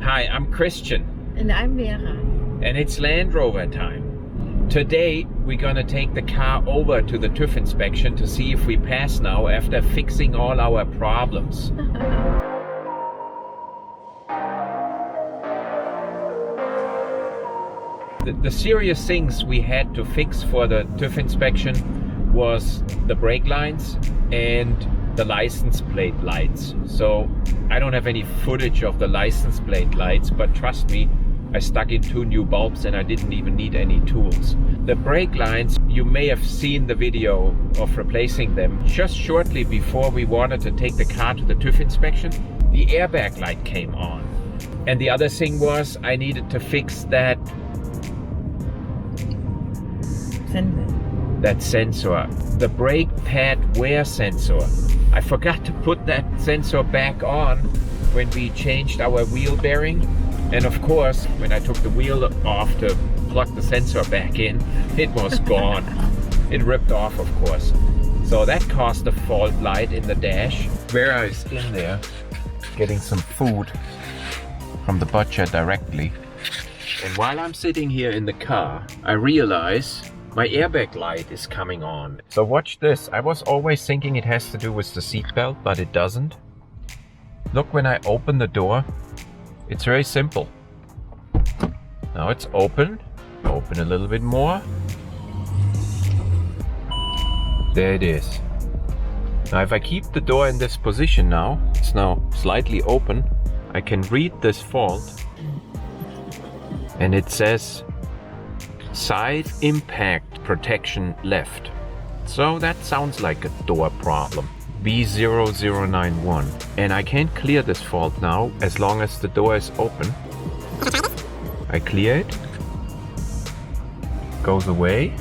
Hi, I'm Christian. And I'm Vera. And it's Land Rover time. Today we're gonna take the car over to the TÜV inspection to see if we pass now after fixing all our problems. The serious things we had to fix for the TÜV inspection was the brake lines and the license plate lights. So I don't have any footage of the license plate lights, but trust me, I stuck in 2 new bulbs and I didn't even need any tools. The brake lines, you may have seen the video of replacing them. Just shortly before we wanted to take the car to the TÜV inspection, the airbag light came on. And the other thing was I needed to fix that sensor, the brake pad wear sensor. I forgot to put that sensor back on when we changed our wheel bearing. And of course, when I took the wheel off to plug the sensor back in, it was gone. It ripped off, of course. So that caused a fault light in the dash. Vera is in there getting some food from the butcher directly. And while I'm sitting here in the car, I realize my airbag light is coming on. So watch this. I was always thinking it has to do with the seatbelt, but it doesn't. Look, when I open the door, it's very simple. Now it's open. Open a little bit more. There it is. Now if I keep the door in this position now, it's now slightly open, I can read this fault. And it says side impact protection left. So that sounds like a door problem. B0091. And I can't clear this fault now as long as the door is open. I clear it. Goes away.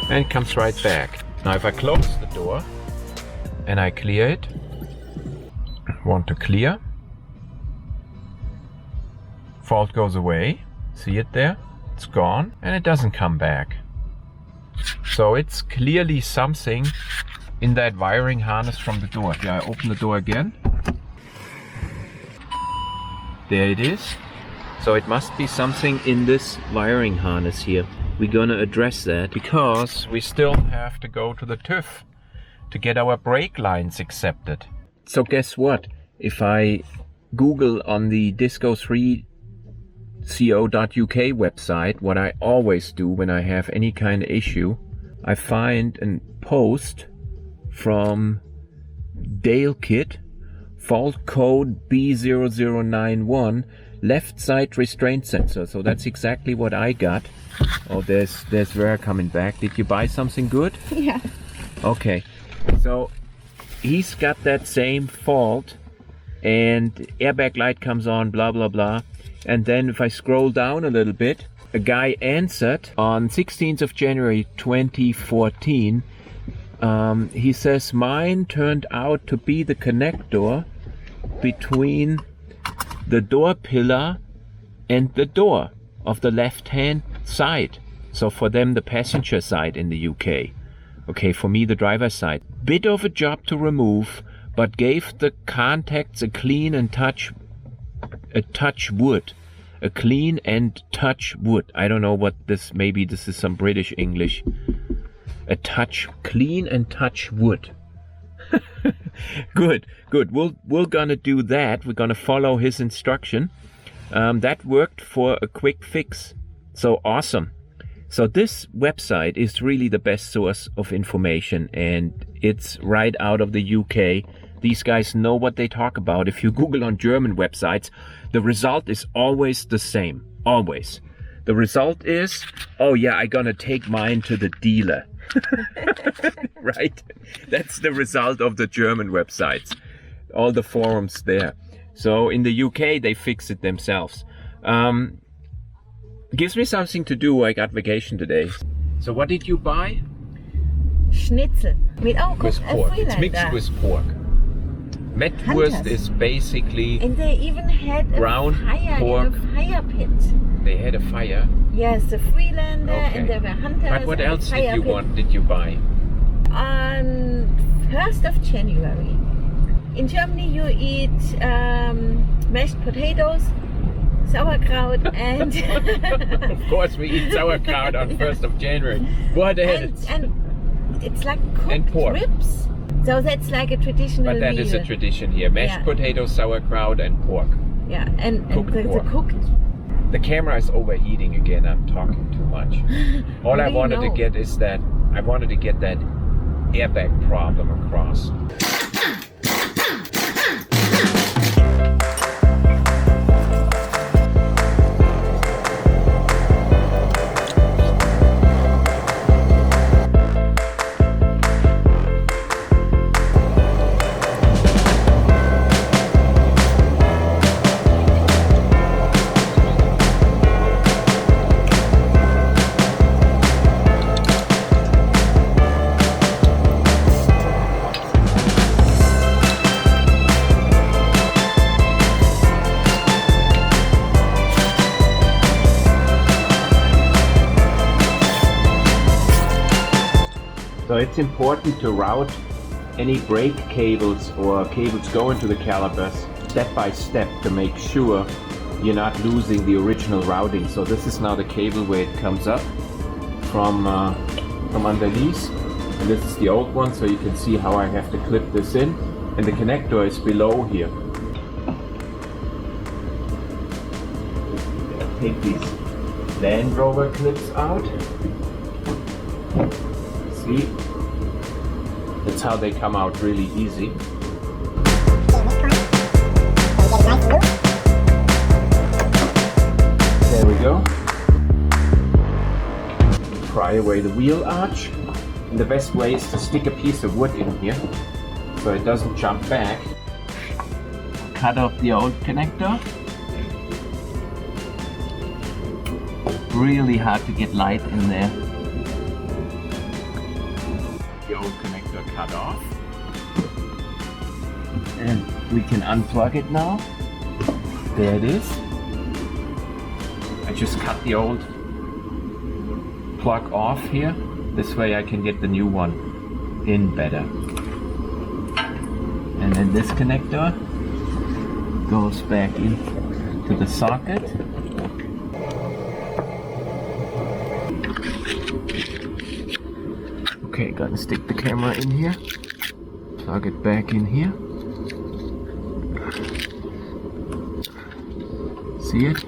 And it comes right back. Now if I close the door and I clear it, want to clear, fault goes away. See it there? It's gone and it doesn't come back. So it's clearly something in that wiring harness from the door. Here, I open the door again. There it is. So it must be something in this wiring harness here. We're gonna address that because we still have to go to the TÜV to get our brake lines accepted. So guess what? If I Google on the disco3.co.uk website, what I always do when I have any kind of issue, I find a post from Dale Kit, fault code B0091, left side restraint sensor. So that's exactly what I got. Oh, there's Vera coming back. Did you buy something good? Yeah. Okay. So he's got that same fault and airbag light comes on, blah, blah, blah. And then if I scroll down a little bit, a guy answered on 16th of January 2014. He says, mine turned out to be the connector between the door pillar and the door of the left-hand side. So for them, the passenger side in the UK. Okay, for me, the driver's side. Bit of a job to remove, but gave the contacts a clean and touch wood. A clean and touch wood. I don't know what this, maybe this is some British English. A touch, clean and touch wood. Good. We're gonna do that. We're gonna follow his instruction. That worked for a quick fix. So awesome. So this website is really the best source of information, and it's right out of the UK. These guys know what they talk about. If you Google on German websites, the result is always the same. Always. The result is, oh yeah, I'm gonna take mine to the dealer. Right? That's the result of the German websites. All the forums there. So in the UK, they fix it themselves. Gives me something to do. I got vacation today. So what did you buy? Schnitzel. With pork. It's mixed with pork. Metwurst is basically and they even had ground a fire pork. in a fire pit. They had a fire. Yes, the Freelander, Okay. and there were hunters. But what else did you buy? On 1st of January. In Germany you eat mashed potatoes, sauerkraut, and Of course, we eat sauerkraut on 1st of January. What else? and it's like cooked And pork. ribs. So that's like a traditional But that meal. is a tradition here. Mashed Yeah. potatoes, sauerkraut, and pork. Yeah, and Cooked the pork. cooked. The camera is overheating again. I'm talking too much. All I We wanted to know. get is that I wanted to get that airbag problem across. So it's important to route any brake cables or cables going to the calipers step by step to make sure you're not losing the original routing. So this is now the cable where it comes up from underneath, and this is the old one, so you can see how I have to clip this in, and the connector is below here. Take these Land Rover clips out. See? That's how they come out really easy. There we go. Pry away the wheel arch. And the best way is to stick a piece of wood in here so it doesn't jump back. Cut off the old connector. Really hard to get light in there. The old connector cut off. And we can unplug it now. There it is. I just cut the old plug off here. This way I can get the new one in better. And then this connector goes back into the socket. Okay, gotta stick the camera in here. Plug it back in here. See it?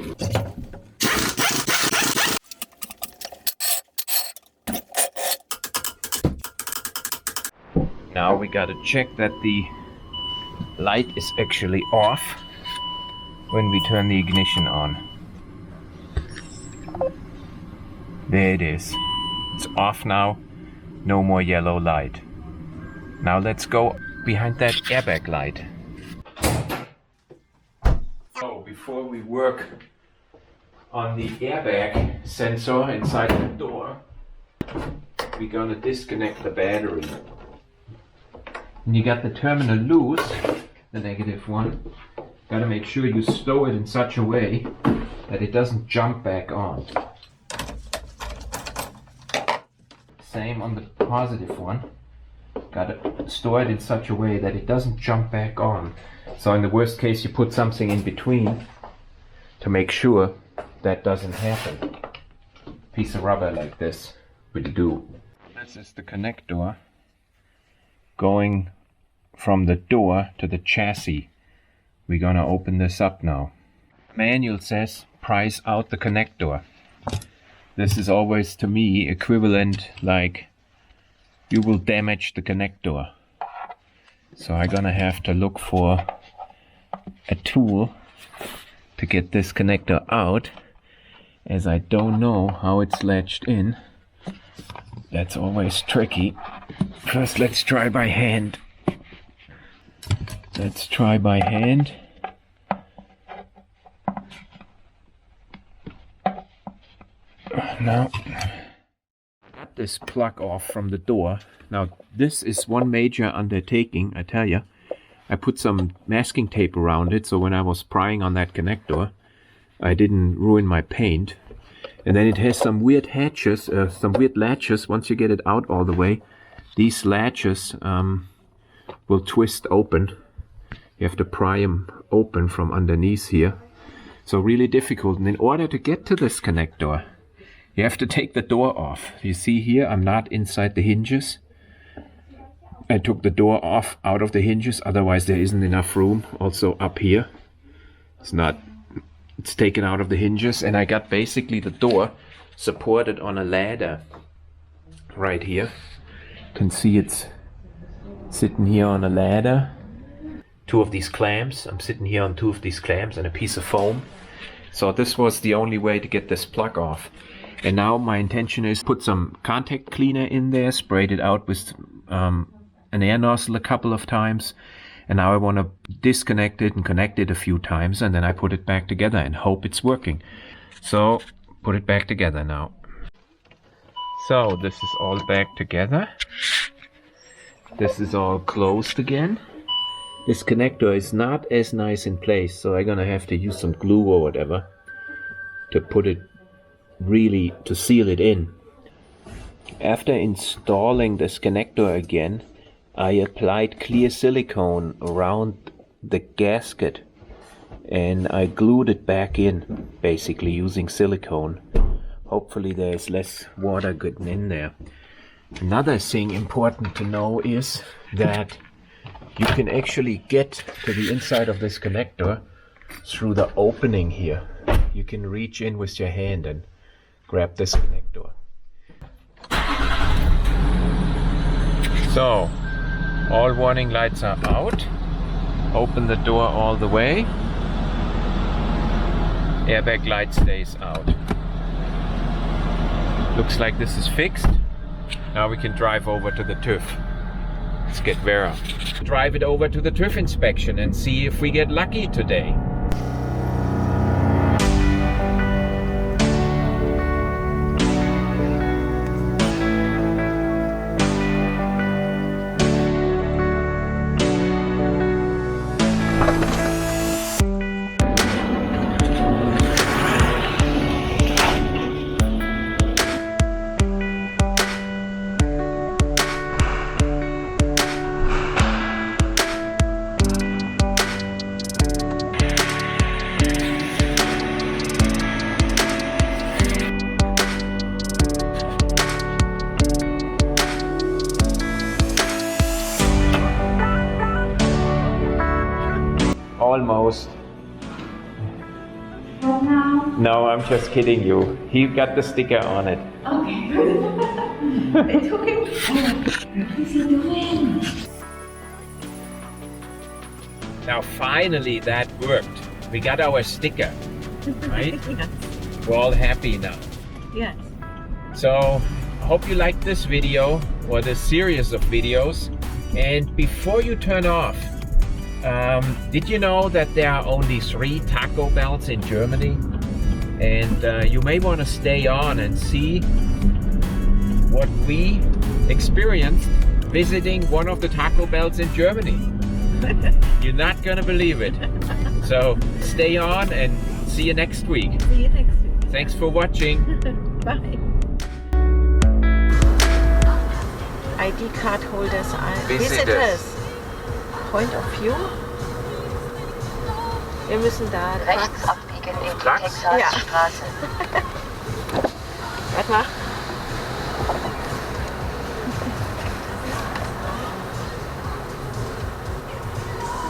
Now we gotta check that the light is actually off when we turn the ignition on. There it is. It's off now. No more yellow light. Now let's go behind that airbag light. So before we work on the airbag sensor inside the door, we're gonna disconnect the battery. And you got the terminal loose, the negative one. Gotta make sure you stow it in such a way that it doesn't jump back on. Same on the positive one. Gotta store it in such a way that it doesn't jump back on. So in the worst case you put something in between to make sure that doesn't happen. Piece of rubber like this will do. This is the connector going from the door to the chassis. We're gonna open this up now. Manual says prise out the connector. This is always to me equivalent like you will damage the connector. So I'm gonna have to look for a tool to get this connector out, as I don't know how it's latched in. That's always tricky. First let's try by hand. Let's try by hand. Now, got this plug off from the door. Now, this is one major undertaking, I tell you. I put some masking tape around it, so when I was prying on that connector, I didn't ruin my paint. And then it has some weird hatches, some weird latches. Once you get it out all the way, these latches will twist open. You have to pry them open from underneath here. So really difficult. And in order to get to this connector, you have to take the door off. You see here, I'm not inside the hinges. I took the door off out of the hinges, otherwise there isn't enough room. Also up here, it's taken out of the hinges, and I got basically the door supported on a ladder right here. You can see it's sitting here on a ladder. Two of these clamps. I'm sitting here on two of these clamps and a piece of foam. So this was the only way to get this plug off. And now my intention is put some contact cleaner in there, sprayed it out with an air nozzle a couple of times. And now I want to disconnect it and connect it a few times, and then I put it back together and hope it's working. So put it back together now. So this is all back together. This is all closed again. This connector is not as nice in place, so I'm gonna have to use some glue or whatever to put it really, to seal it in. After installing this connector again, I applied clear silicone around the gasket and I glued it back in, basically using silicone. Hopefully there's less water getting in there. Another thing important to know is that you can actually get to the inside of this connector through the opening here. You can reach in with your hand and grab this connector. So, all warning lights are out. Open the door all the way. Airbag light stays out. Looks like this is fixed. Now we can drive over to the TÜV. Let's get Vera. Drive it over to the TÜV inspection and see if we get lucky today. Almost. No, I'm just kidding you. He got the sticker on it. Okay, good. It took him. What is he doing? Now finally that worked. We got our sticker, right? Yes. We're all happy now. Yes. So I hope you liked this video or this series of videos. And before you turn off, did you know that there are only 3 Taco Bells in Germany? And you may want to stay on and see what we experienced visiting one of the Taco Bells in Germany. You're not gonna believe it. So stay on and see you next week. See you next week. Thanks for watching. Bye. ID card holders are visitors. Point of view. Wir müssen da Rechts abbiegen in die Trucks? Texasstraße. Warte mal.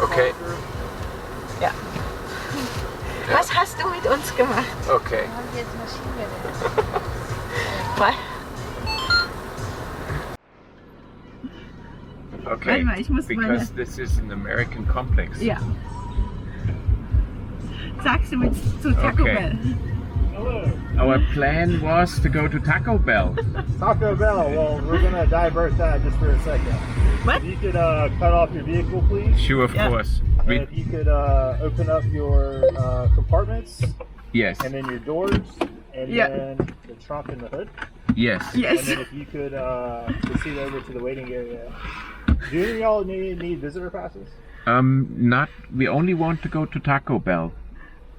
Okay. Ja. Was hast du mit uns gemacht? Okay. Bye. Okay. Warte mal, ich muss Because this is an American complex. Ja. Sagst du mit zu Taco Okay. Bell? Our plan was to go to Taco Bell. Taco Bell, well, we're going to divert that just for a second. What? If you could cut off your vehicle, please. Sure, of Yeah. course. And We, if you could open up your compartments yes, and then your doors and Yeah. then the trunk and the hood. yes. And Yes. then if you could proceed over to the waiting area. Do any of y'all need visitor passes? Not. We only want to go to Taco Bell.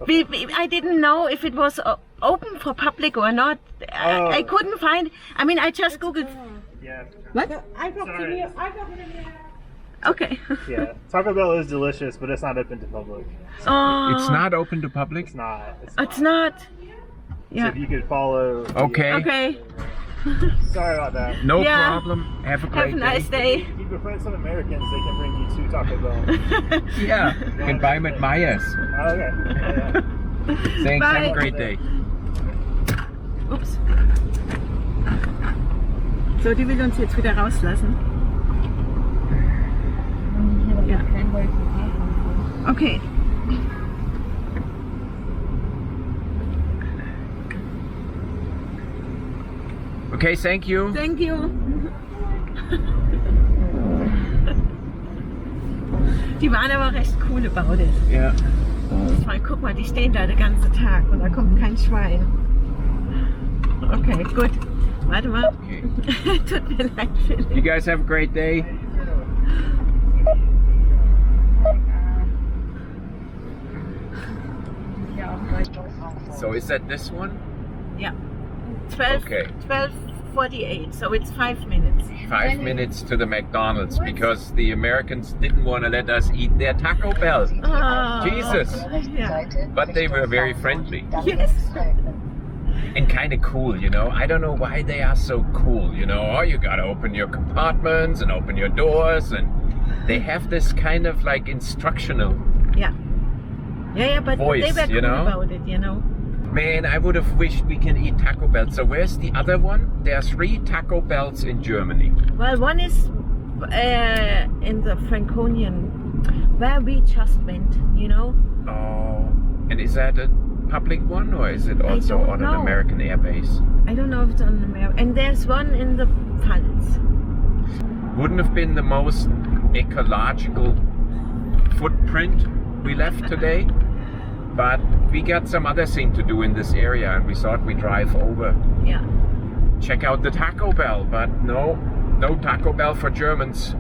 I didn't know if it was open for public or not. I couldn't find. I mean, I just googled. Yeah. What? Sorry. Okay. Yeah, Taco Bell is delicious, but it's not open to public. Oh, It's not open to public? It's not. It's not. So Yeah. if you could follow. Okay. Okay. Sorry about that. No Yeah. problem. Have a great Have a nice day. day. If you befriend some Americans, they can bring you to Taco Bell. Yeah, you can buy them at Myers. Oh, okay. Yeah. Thanks, have Bye. a great day. Ups. So, die will uns jetzt wieder rauslassen. Ja. Okay. Okay, thank you. Thank you. Die waren aber recht cool about it. Ja. Mal, guck mal, die stehen da den ganzen Tag und da kommt kein Schwein. Okay, gut. Warte mal. Okay. Tut mir leid, Philipp. You guys have a great day. So is that this one? Yeah. 12, Okay. 12:48, so it's 5 minutes. 5 minutes to the McDonald's because the Americans didn't want to let us eat their Taco Bell. Oh. Jesus. Yeah. But they were very friendly Yes. and kind of cool, you know. I don't know why they are so cool, you know. Oh, you gotta open your compartments and open your doors, and they have this kind of like instructional. Yeah. Yeah, but Voice, they were cool you know? about it, you know. Man, I would have wished we can eat Taco Bell. So where's the other one? There are 3 Taco Bells in Germany. Well, one is in the Franconian, where we just went, you know. Oh, and is that a public one or is it also don't on an know. American airbase? I don't know if it's on America. And there's one in the Pfalz. Wouldn't have been the most ecological footprint we left today, but we got some other thing to do in this area and we thought we'd drive over, Yeah. check out the Taco Bell, but no Taco Bell for Germans.